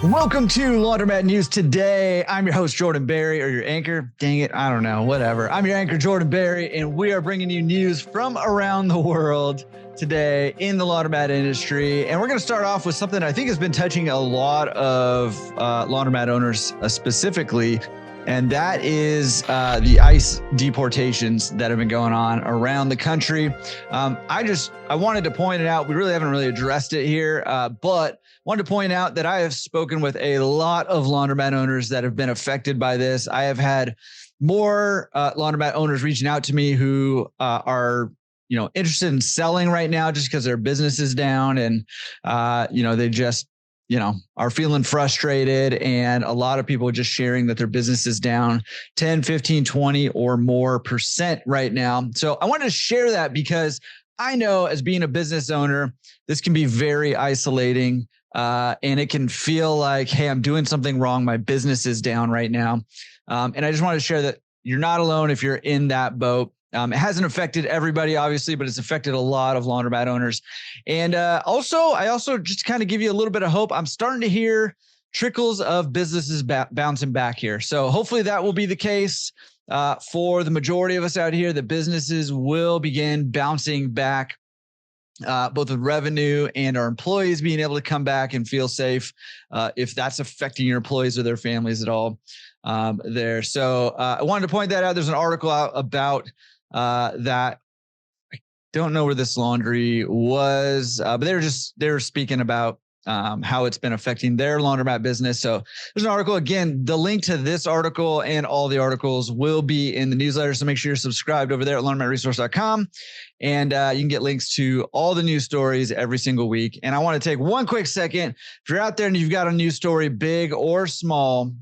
Welcome to Laundromat News Today. I'm your host, Jordan Berry, or your anchor. Dang it, I don't know, whatever. I'm your anchor, Jordan Berry, and we are bringing you news from around the world today in the laundromat industry. And we're going to start off with something I think has been touching a lot of laundromat owners specifically, and that is the ICE deportations that have been going on around the country. I wanted to point it out. We really haven't really addressed it here, but wanted to point out that I have spoken with a lot of laundromat owners that have been affected by this. I have had more laundromat owners reaching out to me who are interested in selling right now just because their business is down, and they just are feeling frustrated, and a lot of people are just sharing that their business is down 10, 15, 20 or more percent right now. So I wanted to share that because I know, as being a business owner, this can be very isolating. And it can feel like, hey, I'm doing something wrong. My business is down right now. And I just want to share that you're not alone if you're in that boat. It hasn't affected everybody, obviously, but it's affected a lot of laundromat owners. And I also just kind of give you a little bit of hope. I'm starting to hear trickles of businesses bouncing back here. So hopefully that will be the case for the majority of us out here. The businesses will begin bouncing back, both with revenue and our employees being able to come back and feel safe, if that's affecting your employees or their families at all there. So I wanted to point that out. There's an article out about that. I don't know where this laundry was, but they were speaking about how it's been affecting their laundromat business. So there's an article. Again, the link to this article and all the articles will be in the newsletter. So make sure you're subscribed over there at laundromatresource.com. And you can get links to all the news stories every single week. And I want to take one quick second. If you're out there and you've got a news story, big or small,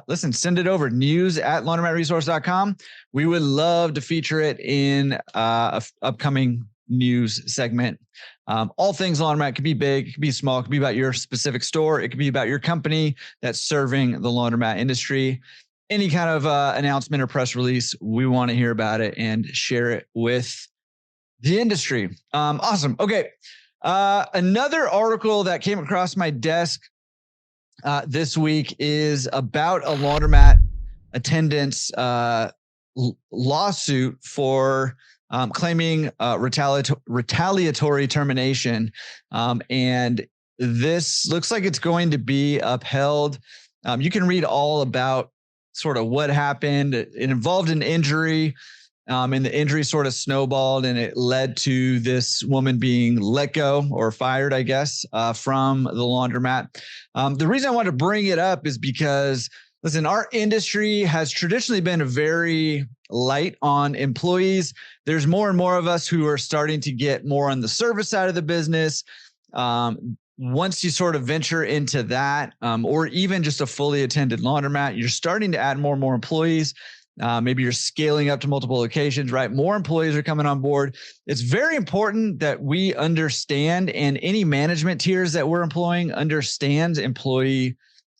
listen, send it over, news@laundromatresource.com. We would love to feature it in a upcoming news segment. All things laundromat. It could be big, it could be small, it could be about your specific store, it could be about your company that's serving the laundromat industry. Any kind of announcement or press release, we want to hear about it and share it with the industry. Awesome. Okay. Another article that came across my desk this week is about a laundromat attendant's lawsuit for claiming retaliatory termination. And this looks like it's going to be upheld. You can read all about sort of what happened. It involved an injury, and the injury sort of snowballed, and it led to this woman being let go or fired, I guess, from the laundromat. The reason I want to bring it up is because, listen, our industry has traditionally been very light on employees. There's more and more of us who are starting to get more on the service side of the business. Once you sort of venture into that, or even just a fully attended laundromat, you're starting to add more and more employees. Maybe you're scaling up to multiple locations, right? More employees are coming on board. It's very important that we understand, and any management tiers that we're employing understands employee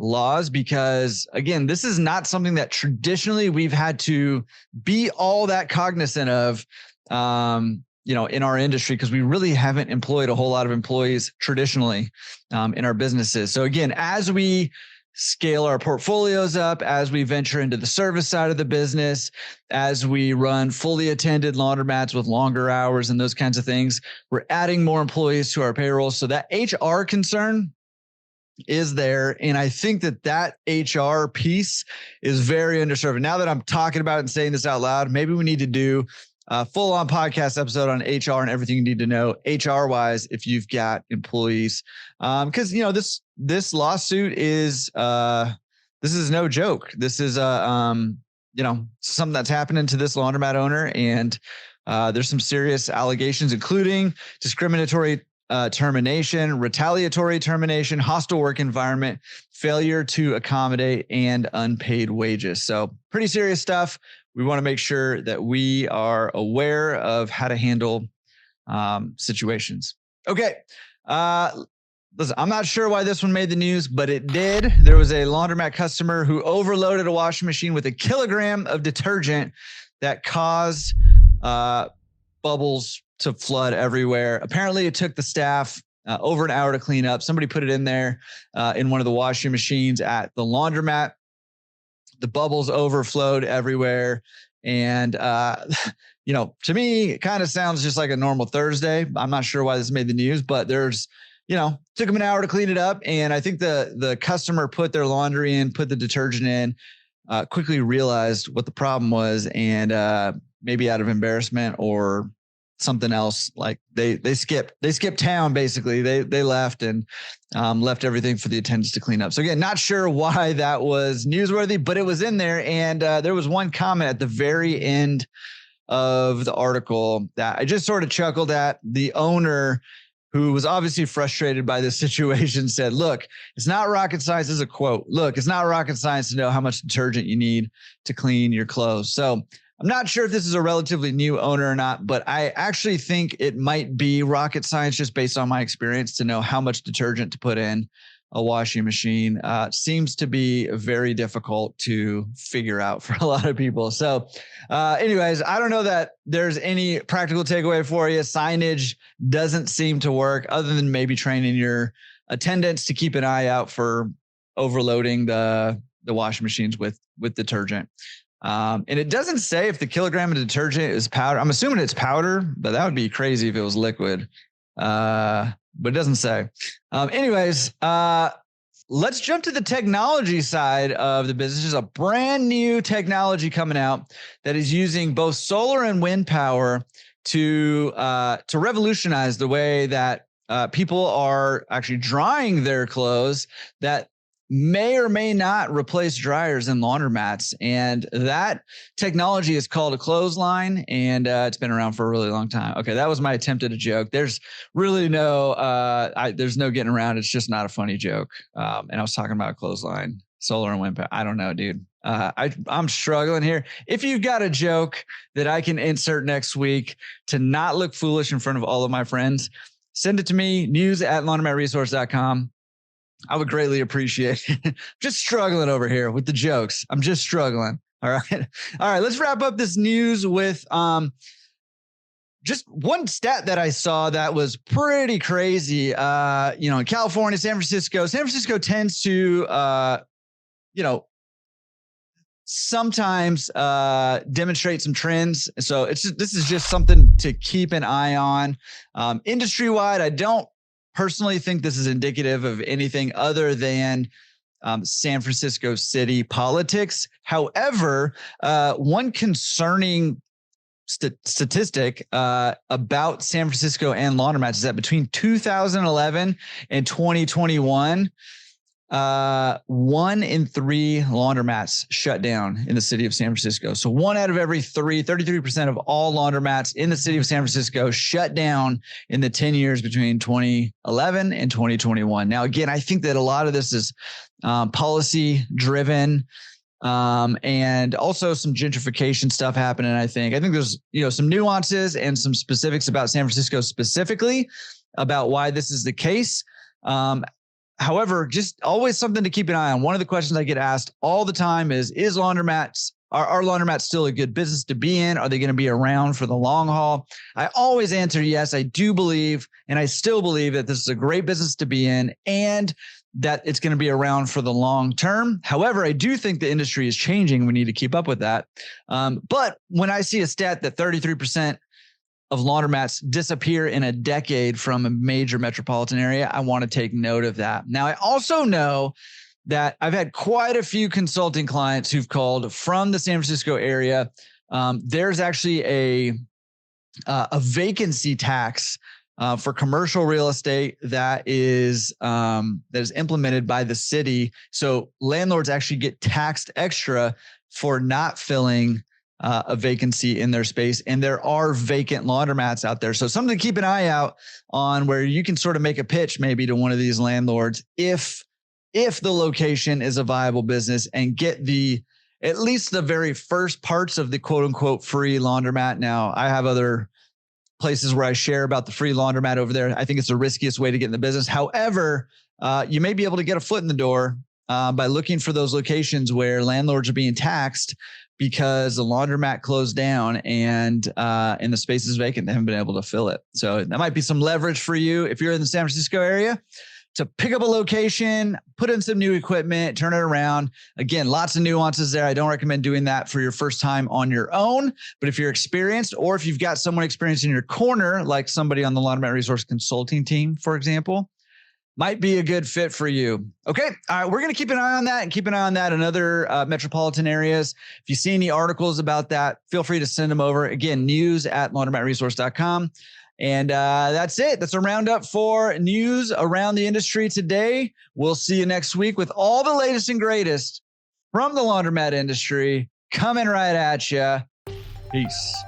laws, because again, this is not something that traditionally we've had to be all that cognizant of, in our industry, because we really haven't employed a whole lot of employees traditionally in our businesses. So again, as we scale our portfolios up, as we venture into the service side of the business, as we run fully attended laundromats with longer hours and those kinds of things, we're adding more employees to our payroll. So that HR concern is there. And I think that HR piece is very underserved. And now that I'm talking about it and saying this out loud, maybe we need to do a full-on podcast episode on HR and everything you need to know HR-wise if you've got employees. Because this lawsuit is this is no joke. This is something that's happening to this laundromat owner, and there's some serious allegations, including discriminatory termination, retaliatory termination, hostile work environment, failure to accommodate, and unpaid wages. So pretty serious stuff. We want to make sure that we are aware of how to handle situations. Okay. Listen, I'm not sure why this one made the news, but it did. There was a laundromat customer who overloaded a washing machine with 1 kilogram of detergent that caused bubbles to flood everywhere. Apparently, it took the staff over an hour to clean up. Somebody put it in there in one of the washing machines at the laundromat. The bubbles overflowed everywhere. And, to me, it kind of sounds just like a normal Thursday. I'm not sure why this made the news, but took them an hour to clean it up. And I think the customer put their laundry in, put the detergent in, quickly realized what the problem was. And maybe out of embarrassment or something else, like they skipped town. Basically they left and left everything for the attendants to clean up. So again, not sure why that was newsworthy, but it was in there. And there was one comment at the very end of the article that I just sort of chuckled at. The owner, who was obviously frustrated by this situation, said, "Look, it's not rocket science." This is a quote. "Look, it's not rocket science to know how much detergent you need to clean your clothes." So I'm not sure if this is a relatively new owner or not, but I actually think it might be rocket science just based on my experience to know how much detergent to put in a washing machine. Seems to be very difficult to figure out for a lot of people. So anyways, I don't know that there's any practical takeaway for you. Signage doesn't seem to work other than maybe training your attendants to keep an eye out for overloading the washing machines with detergent. And it doesn't say if the kilogram of detergent is powder. I'm assuming it's powder, but that would be crazy if it was liquid. But it doesn't say. Anyways, let's jump to the technology side of the business. There's a brand new technology coming out that is using both solar and wind power to revolutionize the way that people are actually drying their clothes, that may or may not replace dryers and laundromats. And that technology is called a clothesline, and it's been around for a really long time. Okay, that was my attempt at a joke. There's really there's no getting around. It's just not a funny joke. And I was talking about a clothesline, solar and wind power. I don't know, dude. I'm struggling here. If you've got a joke that I can insert next week to not look foolish in front of all of my friends, send it to me, news@laundromat-resource.com. I would greatly appreciate it. Just struggling over here with the jokes. I'm just struggling. All right. All right. Let's wrap up this news with just one stat that I saw that was pretty crazy. In California, San Francisco tends to, sometimes demonstrate some trends. So this is just something to keep an eye on. Industry-wide, I don't personally think this is indicative of anything other than San Francisco city politics. However, one concerning statistic about San Francisco and laundromats is that between 2011 and 2021, 1 in 3 laundromats shut down in the city of San Francisco. So 1 out of every 33% of all laundromats in the city of San Francisco shut down in the 10 years between 2011 and 2021. Now, again, I think that a lot of this is policy driven, and also some gentrification stuff happening. I think there's, some nuances and some specifics about San Francisco specifically about why this is the case. However, just always something to keep an eye on. One of the questions I get asked all the time is laundromats, are laundromats still a good business to be in? Are they going to be around for the long haul? I always answer yes. I do believe, and I still believe that this is a great business to be in and that it's going to be around for the long term. However, I do think the industry is changing. We need to keep up with that. But when I see a stat that 33% of laundromats disappear in a decade from a major metropolitan area, I want to take note of that. Now, I also know that I've had quite a few consulting clients who've called from the San Francisco area. There's actually a vacancy tax for commercial real estate that is implemented by the city. So landlords actually get taxed extra for not filling a vacancy in their space. And there are vacant laundromats out there. So something to keep an eye out on, where you can sort of make a pitch maybe to one of these landlords if the location is a viable business, and get at least the very first parts of the quote unquote free laundromat. Now, I have other places where I share about the free laundromat over there. I think it's the riskiest way to get in the business. However, you may be able to get a foot in the door by looking for those locations where landlords are being taxed because the laundromat closed down and the space is vacant. They haven't been able to fill it. So that might be some leverage for you if you're in the San Francisco area to pick up a location, put in some new equipment, turn it around. Again, lots of nuances there. I don't recommend doing that for your first time on your own. But if you're experienced, or if you've got someone experienced in your corner, like somebody on the Laundromat Resource Consulting team, for example, might be a good fit for you. Okay. All right. We're going to keep an eye on that and keep an eye on that in other metropolitan areas. If you see any articles about that, feel free to send them over. Again, news@laundromatresource.com. And that's it. That's a roundup for news around the industry today. We'll see you next week with all the latest and greatest from the laundromat industry coming right at you. Peace.